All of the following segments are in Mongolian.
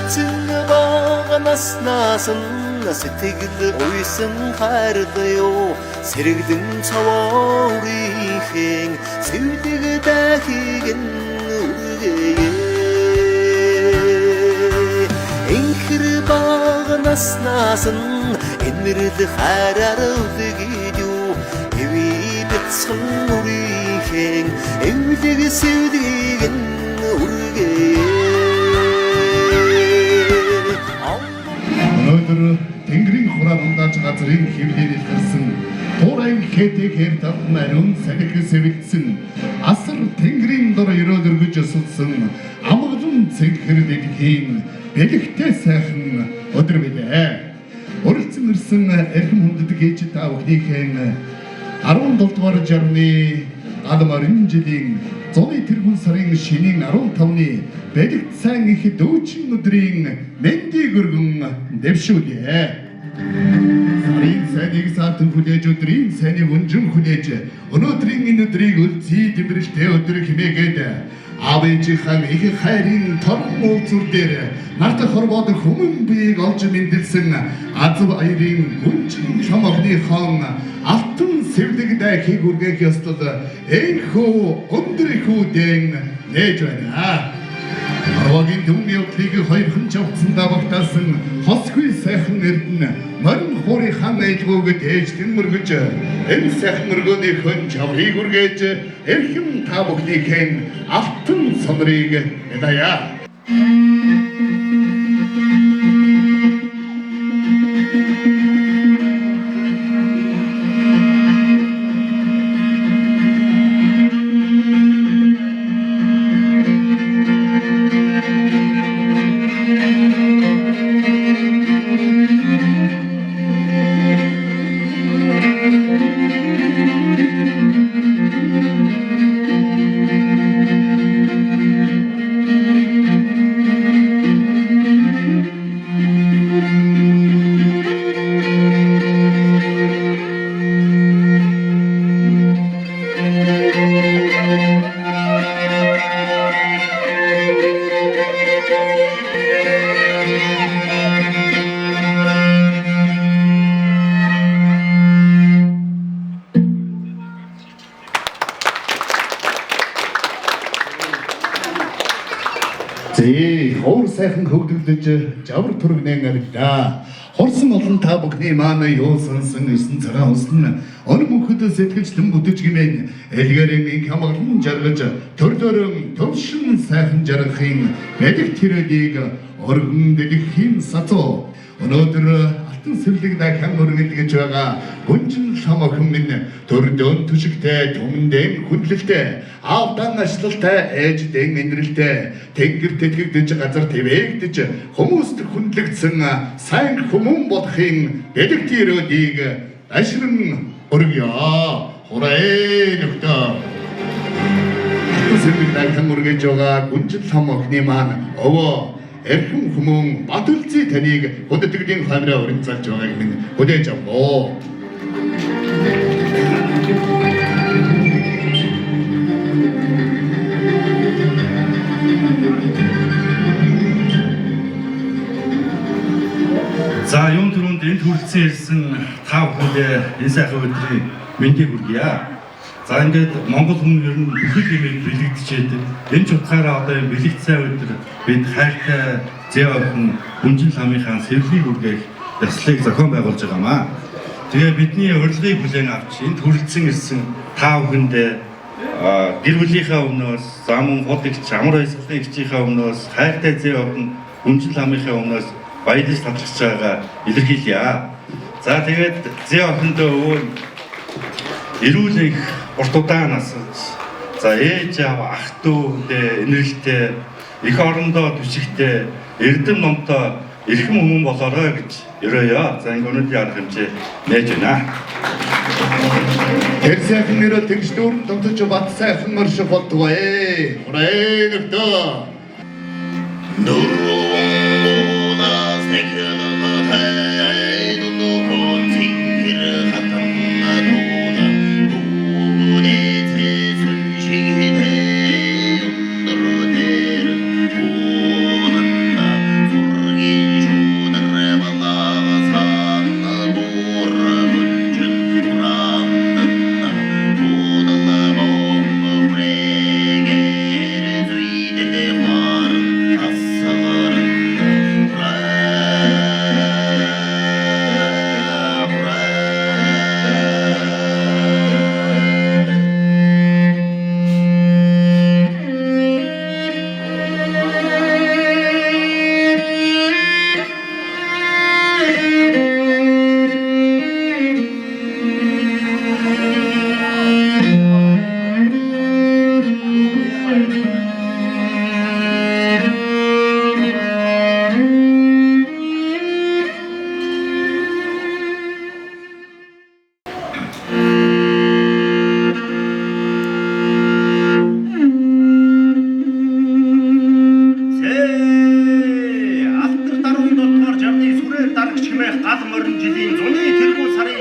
Үрцэн багнаас наасан сэтгэл уйсан хайрлаа сэрэгдэн цаваарийн сэвдэг дахиг үргээ энхэр багнаас наасан энэрл хараар үлгийдүү эви битсэн үрийн эвлэг сэвдэг үргээ Тэнгэрийн хураамдаж газрын хөвлөөр илэрсэн туурайн хэтээр татмарын сахиг сэвэгдсэн асар тэнгэрийн дор өрөөд өргөж өсөлсөн амгалан цэнхэр дэлхийн бэлэгтэй сайхан өдөр билээ. Өрөлцөн ирсэн эрхэм хүндэт ээж та бүхнийхэн 17 дугаар жарны алмарын жилийн зуны тэргүүн сарын шинийн 15-ны бэлэгт сайн их дүүчин өдрийн мэндийг өргөн дэвшүүлье. Сарын сайныг саатан хүлээж өдрийн сайныг өнжин хүлээж өнөөдрийн энэ өдрийг үлзий дэмбэрэлтэй өдөр хэмээгээд аав ээжийнхэн их хайрын торгон уулзур дээр нарт хорвоод хүмүүн биеийг олж мэндэлсэн азав аярын гүнжин шамхныхон алтан сэвлэг дахиг үргэх ёслол энхүү өндрийнхүү дэн нээж байна. Арвагийн дүмний өдрийг хоёрхан чавцсандаа багтаасан хосгүй сайхан эрдэнэ морин хуурын хан ээлгүүгэд ээжлэн мөргөж энэ сайхан мөргөөнийхөн чаврыг үргээж эрхэм та бүхнийхэн алтан сонрыг эдая. Хуур сайхан хөвдөглөж жавар түргнэн арилаа. Хорсон олон та бүхний маань юу сонсон 9 цагаан усан өнөмөхөд сэтгэлчлэн бүтэж гимэн элгэрийн хамгаалан жаргаж төрлөөрөн төвшин сайхан жаргахын бэлэг тэрэлийг өргөн дэлгэхийн сацуу өнөөдөр алтан сэвлэг дахин өргөлгөж байгаа гүнжин шамхан минь төрдөн түшигтэй түмэндэн хүндлэлтэй аавдан ашлалтай ээждэн инрэлтэй тэнгэр тэтгэгдэж газар твэгдэж хүмүүст хүндлэгдсэн сайн хүмүүн болохын бэлэг тэрэлийг ашрын өргөё. Хурээ нөхтөө сэвлэг дахин өргөж байгаа гүнжин шамхны маань өвөө эрхэм хүмүүн бат үлзий таныг хүндэтгэлийн хамраа өрн залж байгааг минь хүлээж авлаа. За юун түрүүнд энд хүрэлцэн ирсэн та бүхэндээ энэ сайхан өдрийн мэндийг хүргье. За ингээд Монгол хүмүүс ер нь бүхэл юмыг бэлэгдчихэд энэ ч утгаараа одоо энэ бэлэгт сайн өдөр бид хайртай зэв охин гүнжин ламынхаа сэвлийг үргэх ёслолыг зохион байгуулж байгаамаа. Тэгээ бидний урилгыг бүлээн авч энд хүрэлцэн ирсэн та бүхэндээ гэр бүлийнхаа өмнөөс за мөн худагч амар баясгалан ирчийнхаа өмнөөс хайртай зэв охин гүнжин ламынхаа өмнөөс баярлаж талархаж байгаа илэрхийлье. За тэгээд зэв охиндөө өвөө эрүүл их урт удаан насаж за ээж аав ах дүүтэй инрэлтэй их орондоо түшигтэй эрдэм номтой эрхэм хүмүүс болоорой гэж ерөөё. За ингээд өнөөдрийн арга хэмжээ нээж байна. Тэр сайхан нэрэл тэгш дүүрэн томтож бат сайхан мөршө болтгоо ээ. Хурээ нөхтөө. Нурууна сэкэн матай нуукон фингэр хатамна нууна бүгдээ сүншигдээ өндөр дээр уунна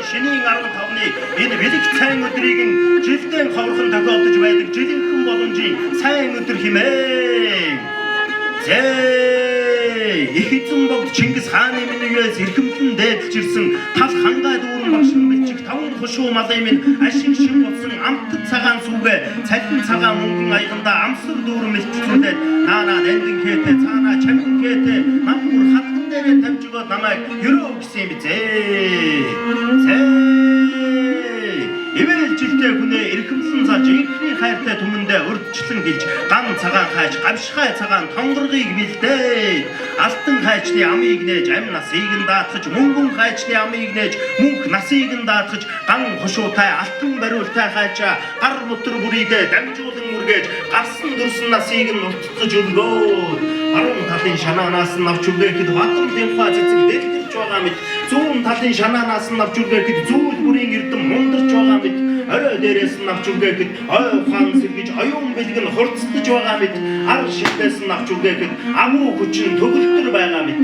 шинийн 15-ны энэ бэлэг цайн өдрийг нь жилдээ ховорхон тохиолдож байдаг жилийнхэн боломжийн сайн өдөр хэмээн. Их эзэн богд Чингис хааны минийгээс эрхэмлэн дээдлж ирсэн тал хангай дүүрэн багшин бэлчиг таван хушуу малын минь ашиг шин болсон амтд цагаан сүгэ цалин цагаан мөнгөн аяганда амсар дүүрэн мэлтцүүлээд наанаа нандин хээтэй цаанаа чамин хээтэй намгүр хатан дээрээ тавьж өгөөд намайг ерөө гэсэн юм зээ. Ивэл жилдээ хүнээ эрхэмлэн зааж инхний хайртай түмэндээ урдчлан гэлж гам цагаан хайж гавшхай цагаан тонгоргыг бэлдээ. Алтан хайчны амийг нээж амь насыг нь даатгаж мөнгөн хайчны амийг нээж мөнх насыг нь даатгаж ган хушуутай алтан бариултай хайчаа гар мотор бүрийдээ дамжуулан үргээж гарсан дурсан насыг нь уртцаж өргөөд арван талын шанаанаас нь авч өгөөхэд бадрын хаа цэцэг дэлгэрч байгаа мэт зүүн талын шанаанаас нь авч өгөөхэд зүүл бүрийн эрдэм мундарч байгаа мэт орой дээрээс нь авч өгөөхэд ой ухаан сэргэж оюун бэлэг нь хурцдаж байгаа мэт ар шигдээс нь авч өгөөхэд амуу хүчин төгөлтөр байгаа мэт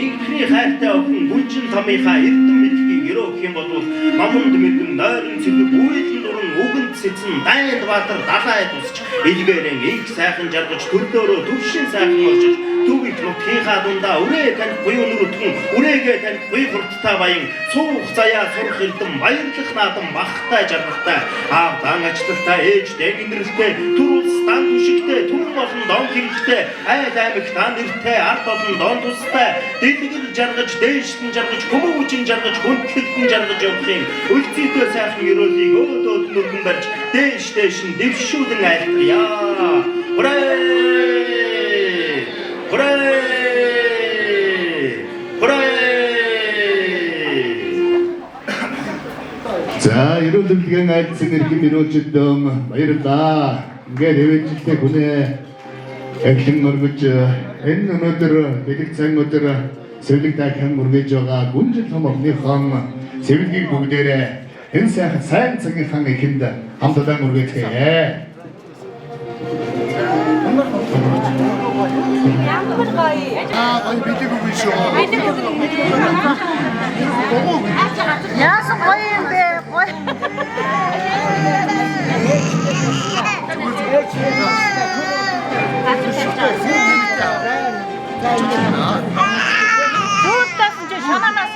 инхний хайртай охин гүнжин тамийнхаа эрдэм мэдлэгийг өрөөх юм бол мамунд мэрэгэн нойрон цэвэг үйлэн дуран үгэнд сэцэн дайд баатар далай тусч илгээрэн их сайхан жаргаж төлөөрөө төвшин сайхан орчиж төвийг нутгийнхаа дундаа үрээ таних буюу нүрөтгөн үрээгээ таних буй хурдтай баян суух заяа сурах эрдэм баярлах наадам бахтай жаргахтай аав дан ачлалтай ээж дэгнэрэлтэй түр улс дан түшигтэй түр болон дон хэрэгтэй айл аймаг дан нэртэй ард олон дон тустай дэлгэр жаргаж дээшлэн жаргаж хүмүүжин жаргаж хүндлэгдэн жаргаж явахын өлзийтэй сайхан ерөөлийг өөдөөд нүргэн барьж дээш нь дэвшүүлэн айлтгая. За, ерөнхийдөө айлтсан эрхэм ирүүлжэдэм баярлалаа. Ингээд хэвэжтэй хүнээ эхлэн өргөж энэ өнөөдөр бэлэг цайн өдөр сэвлэгтэй хэн өргөж байгаа гүнжил том охиныхон сэвлэгийг бүгдээрээ энэ сайн цагийнхаа эхэнд хамтдаа өргөцгээе. Ямар гоё. Гоё бэлэг үгүй шүү. Яасан гоё юм бэ? Гоё. Зүудтаас нь шанаанаас.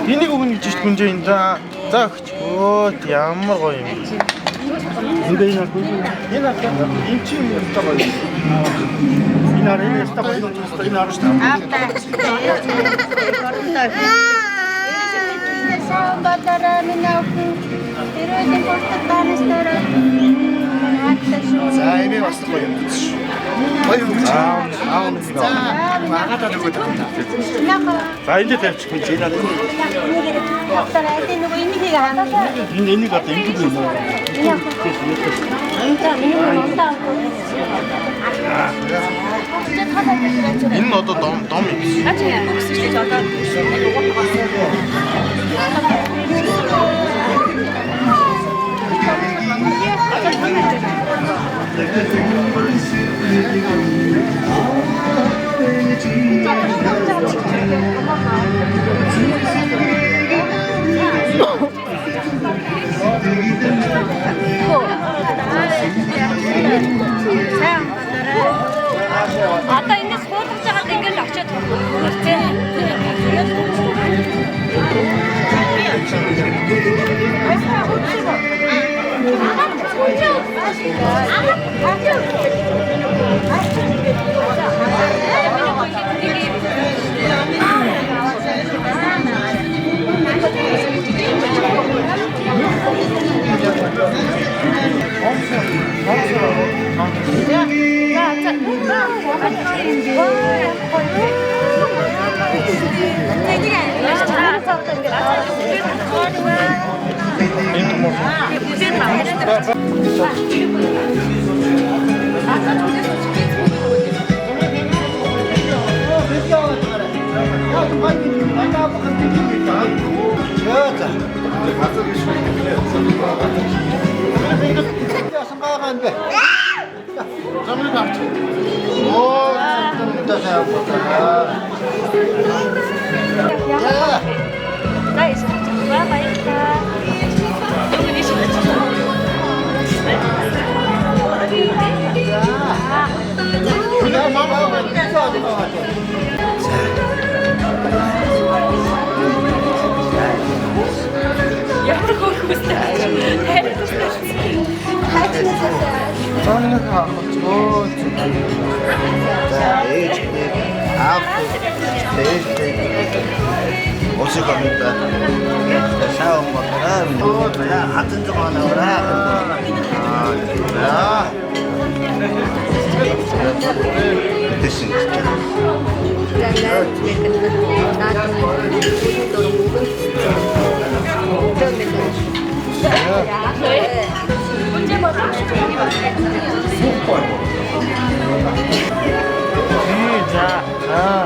Энийг өгнө гэж хүнжээ энэ за өгч. Өө ямар гоё юм. Ингээ энэ гоё. Энэ ахаа энэ чи юм таа гоё. Энэ арай яста гоё энэ арай шүү. За энэ бас гоё юм. За энэ тавьчих хүн чинь надад. Энэ одоо ингэж юм уу? Энэ нь одоо дом юм. Одоо энэ суудаж байгаад ингээд очиод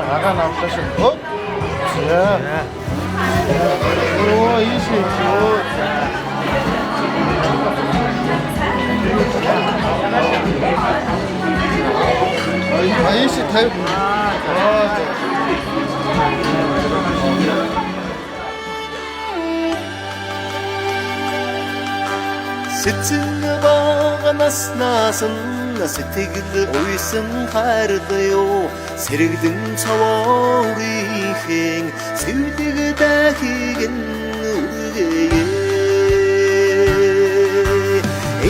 아가 나왔다시. 어? 자. 오, 이시. 이시 타입. Сэтгэл багнаас наасан сэтгэл уйсан хайрдаю сэрэгдэн цаваарийн сэвдэг дахиг нүргээ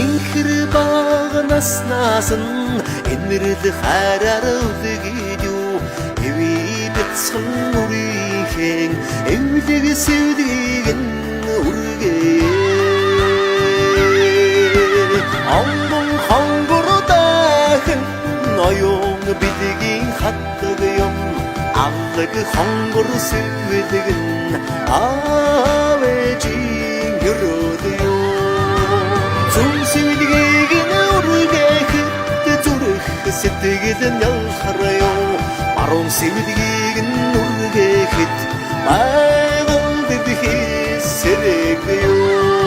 энхэр багнаас наасан энэрл хараар үдгийдүү эви бяцхан нүрийн эвлэг сэвдэг нүргээ Ангон хонгордайхан ноён бидгийн хатдаг юм аллаг хонгор сэвдэгэн авэжин өрөөд юу зүн сэвдгийг нүргэхэд зүрх сэтгэл нялхарё баруун сэвдгийг нүргэхэд байгал дэдхий сэрэг юу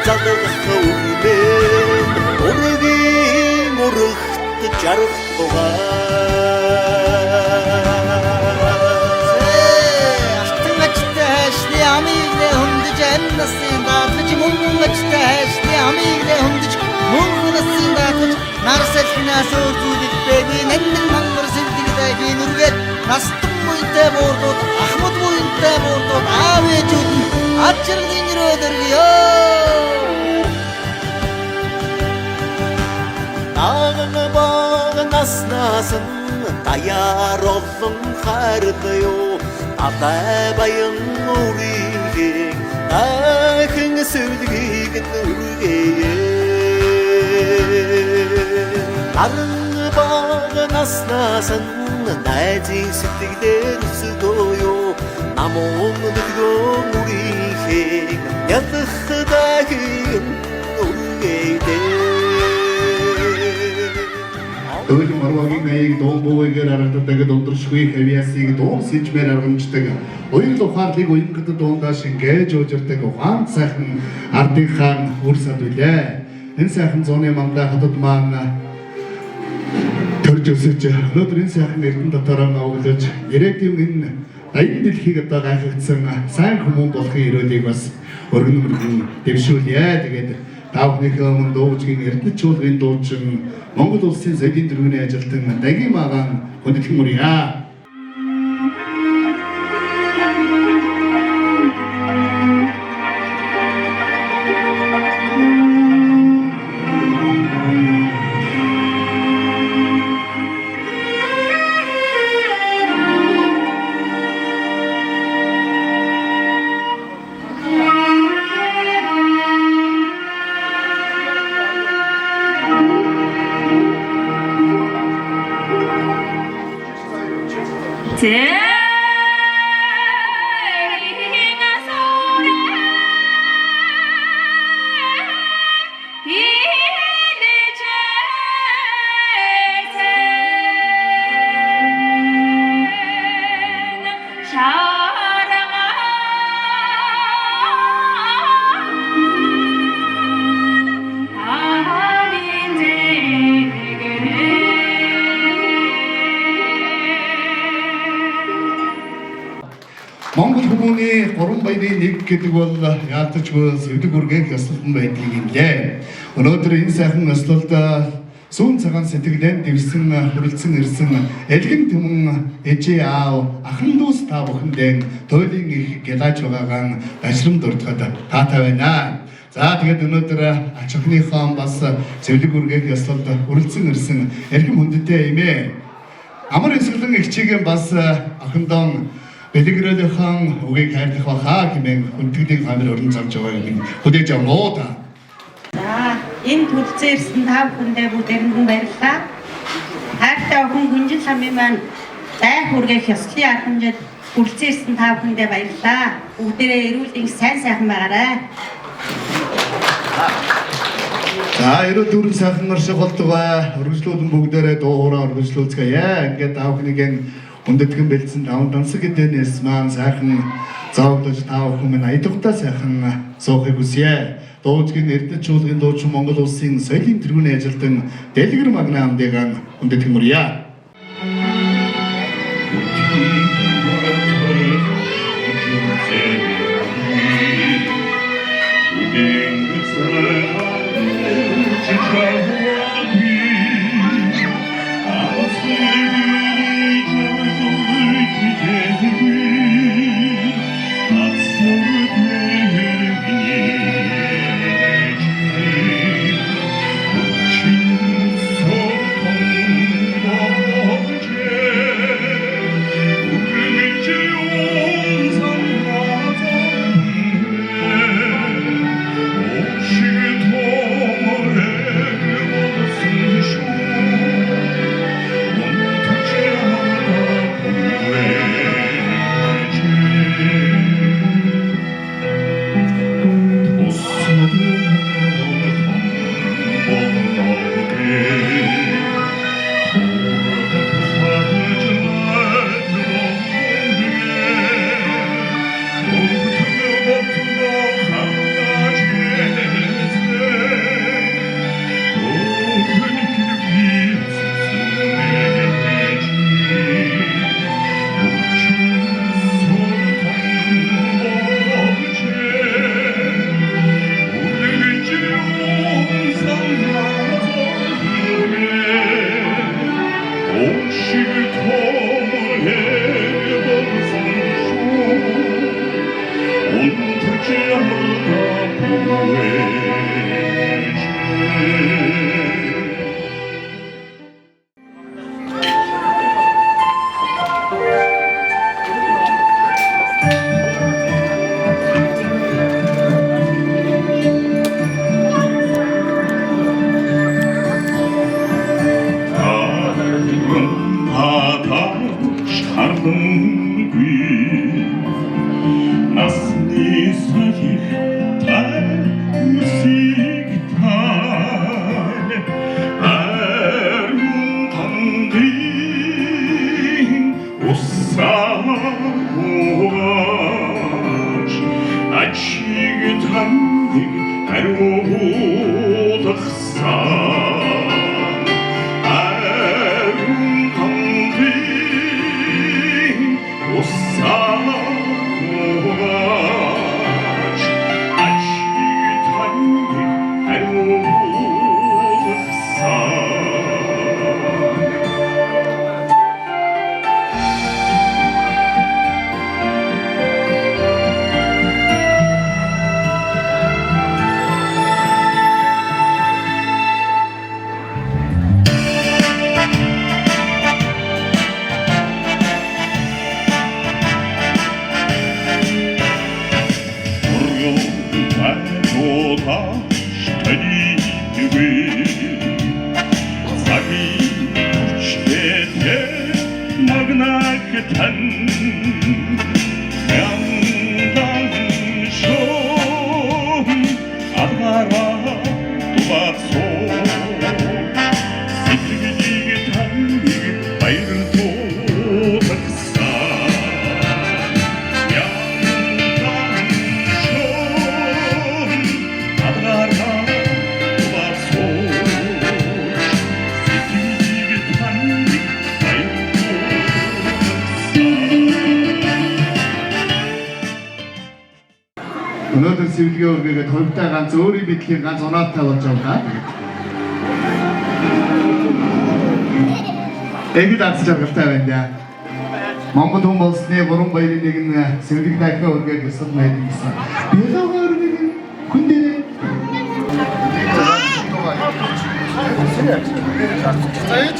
Загах үрмэн үргийн үрхт жарах Алтангачтай хайшны амиглэ хүндэж амнасын даатгаж мөнгөчтэй хайшны амиглэ хүндэж мөнгөнасын даатгаж нарсал хинаас өөртүүлэх бэби нандин мангар сэвдэгтэй гинүргээд настан мүйтэй буурдууд ахмад буйнтай буурдууд аавэжүүд нь ачиргын өрөөдөргөө Аагаан багнаас наасан даяар олон хайрдаю атай баян үрийн дахин сэвдгийг нүргээ Аран баг наснаас нь найзын сэтгэлээр өсгөөё намун нэгдөө мөрийнхээ ядах дахин үргээдээ Өвлөн марвагийн аяг дуумбуугаар аргадаг дундэршгүй хавьяасыг дуусчмээр аргамждаг. Хоёр ухаарлыг уянгад дундаа шингээж уужирдаг ухаан сайхан ардын хаан үрсад билээ. Энэ сайхан зууны мандаа хатад маань төрж өсөж өнөөдөр энэ сайхан эрдэнэ дотоороо оглож ирээдүйн энэ аян дэлхийг одоо гайхагдсан сайн хүмүүн болохын өрөөлийг бас өргөн дэвшүүлье. Тэгээд та бүхнийхээ өмнө дуужгийн эрдэнэ чуулгын дуучин Монгол улсын соёлын төрөний ажилтан Дагийн Магаан хүндэтгэн мөрья. Монгол хүмүүний гурван баярын нэг гэдэг бол яалтчгүй сэвдэг үргэн ёслолтон байдгийг инлээ. Өнөөдөр энэ сайхан ёслолд сүүн цагаан сэтгэлээр дэвсэн хүрэлцэн ирсэн элгэн түмэн ээжээ аав ахын дүүс та бүхэндээ туйлын их гялаж байгаагаан башрам дурдхад таатай байна. За тэгээд өнөөдөр ач охиныхоо бас сэвдэг үргэн ёслолд хүрэлцэн ирсэн элгэн хүндэтэй эмээ амар эсгэлэн их чигийн бас охиндоо Бэлэгрэлэхэн үгийг хайрлах баха хэмээн хүндэтгэлийн хамир өрн замж байгаа юм. Хүлээж авна уу та? За, энэ төлцөөрсөн та бүхэндээ бүгдэрэндэн баярлалаа. Хайртай охин Хүнжил хамын маань зай хүргэх ёслолын арга хэмжээд төлцөөрсөн та бүхэндээ баярлалаа. Бүгдээрээ эрүүл их сайн сайхан байгаарай. За, эрүүл дүүрэн сайхан наршиг болтугай. Өргөжлүүлэн бүгдээрээ дуу хоороо өргөжлүүлцгээе. Ингээд та бүхнийг хүндэтгэн бэлдсэн даван дансаг гэдэнээс маань сайхан зовлож та бүхэн минь аядагтай сайхан суухыг хүсье. Дуужгийн эрдэнэ чуулгын дуучин Монгол улсын соёлын тэргүүний ажилтан Дэлгэр Магна амдыгаан хүндэтгэн мөрья. хангүй насны сахих таймсиг тань арун тандын усаач ачиг тандыг ариудахсан арун тандын усаач ачиг тандыг ариудахсан өнөөдөр сэвлэгээ өргөгээд хувьдаа ганц өөрийн мэдлэгийг ганц оноотой болж байгаа. Эгэд арч жаргалтай байна да. Монгол хүн болсны гурван баярын нэг нь сэвлэг дахиад өргөгээд өсөж байдаг гэсэн. Би лаваа өргөгээд хүндээ. За ээж.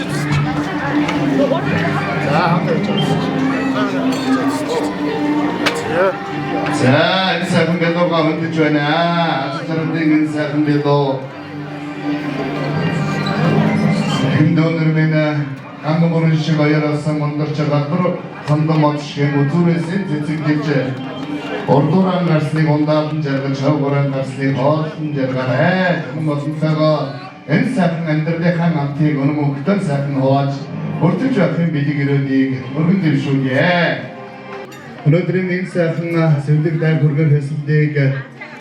За хамтаа ээж. За, энэ сайхан бэлдooгаа хөндөж байна. Асуурын энэ сайхан бэлдoo. Хэмдөнөр минь ангамөрөн шиг аяарсан мондарч гадар хандам отшиг үзүүрээсээ цэцэгдэж ордууран гарсныг ундаадан жаргаж хавгуран гарсныг хоолн жаргараа хүн болонцоогоо энэ сайхан амьдралынхаа амтыг өнөмөгтөн сайхан хувааж өртөж явахын бэлэг өрөөнийг өргөн дэвшүүлье. Өнөөдрийн энэ сайхан сэвлэг дай хүргэр хэсэлдийг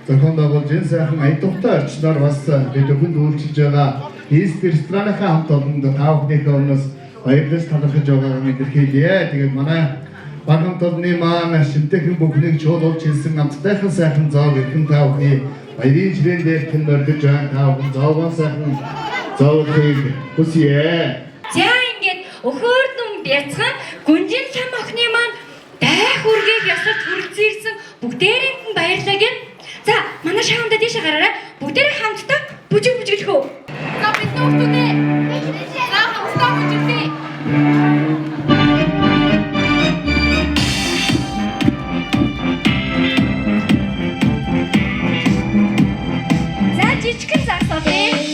зохион байгуулж энэ сайхан аятухтай орчноор бас бид бүхэнд үйлчилж байгаа East ресторанынхаа хамт олонд та бүхний өмнөөс баярлалт талархаж байгааг мэдэрхийлье. Тэгээд манай багам толны маань шимтгэн бүхнийг чуулуулж хэлсэн амттайхан сайхан зоог эрхэм та бүхний баярын жирэн дээр тэн мордож байгаа та бүхэн зоогоо сайхан зоогыг хүсье. За ингээд өхөр дүн бяцхан гүнжин лам охины маань дайх үргийг ясад хүрэлцэн ирсэн бүгдээрэнд нь баярлалаа гэн. За манай шаамда тийш гараарай. Бүгдээрээ хамтдаа бүжиг бүжиглэх үү. За бид нүртүнээ. За хамтдаа бүжиглэе. За жижигхэн загсаа тий.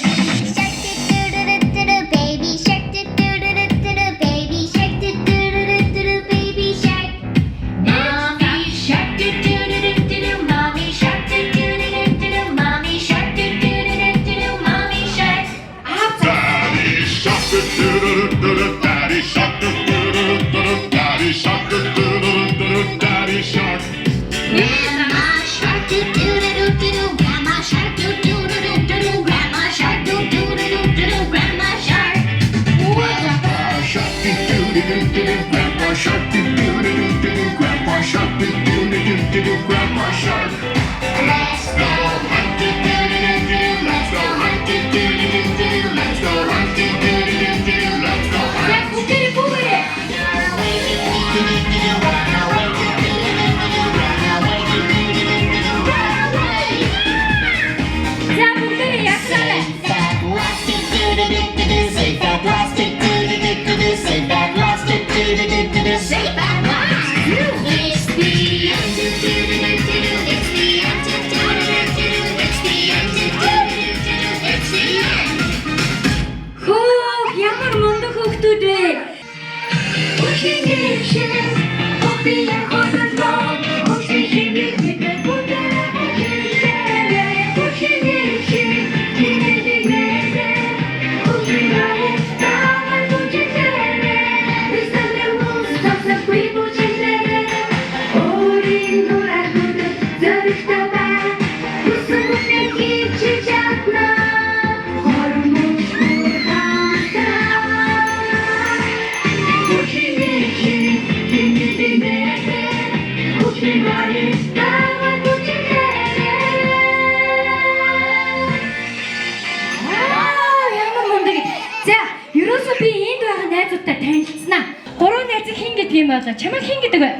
Чамайг хэн гэдэг вэ?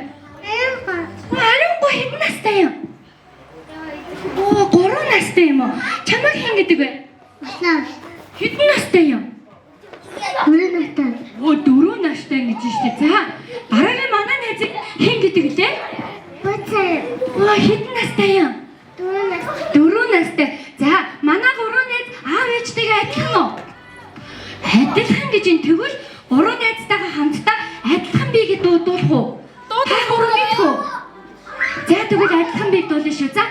Арангүй хэдэн настай юм? Оо, 3 настай юм уу? Чамайг хэн гэдэг вэ? Хэдэн настай юм? 4 настай. Оо, 4 настай гэж штэ. За, дараагийн манай найзыг хэн гэдэг лээ? Буцаа. Оо, хэдэн настай юм? 4 настай. 4 настай. За, манай 3 найз аав ээжтэйгээ адилхан уу? Адилхан гэж энэ тэгвэл 3 найзтайгаа хамтдаа адилхан биеийг дуудуулах уу? Дуудах уу гэх үү? За тэгвэл адилхан биеийг дуулна шүү. За.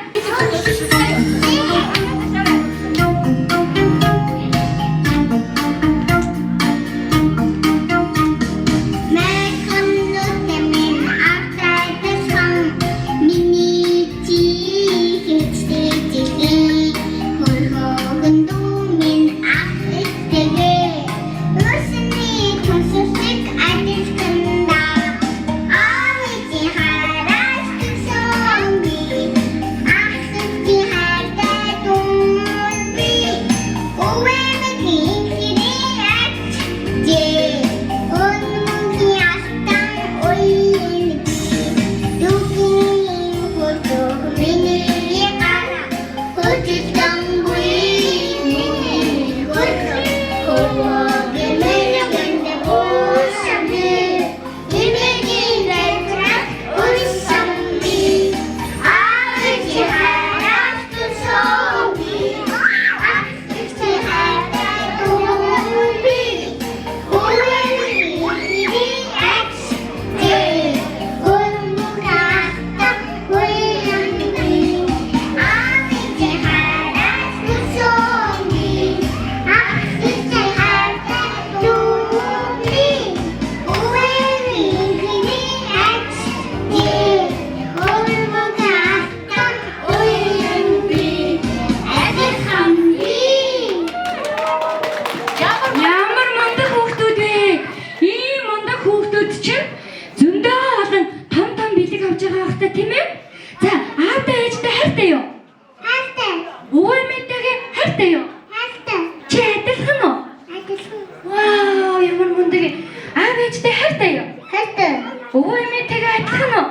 Өвөө эмээтэйгээ адилхан уу?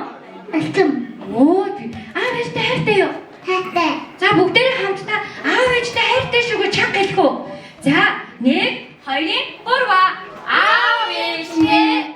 Адилхан. Оо тийм. Аав ээжтэй хайртай юу? Хайртай. За бүгдээрээ хамтдаа аав ээжтэй хайртай шүү гэж чанга хэлэх үү? За 1 2 3 аав ээжтэй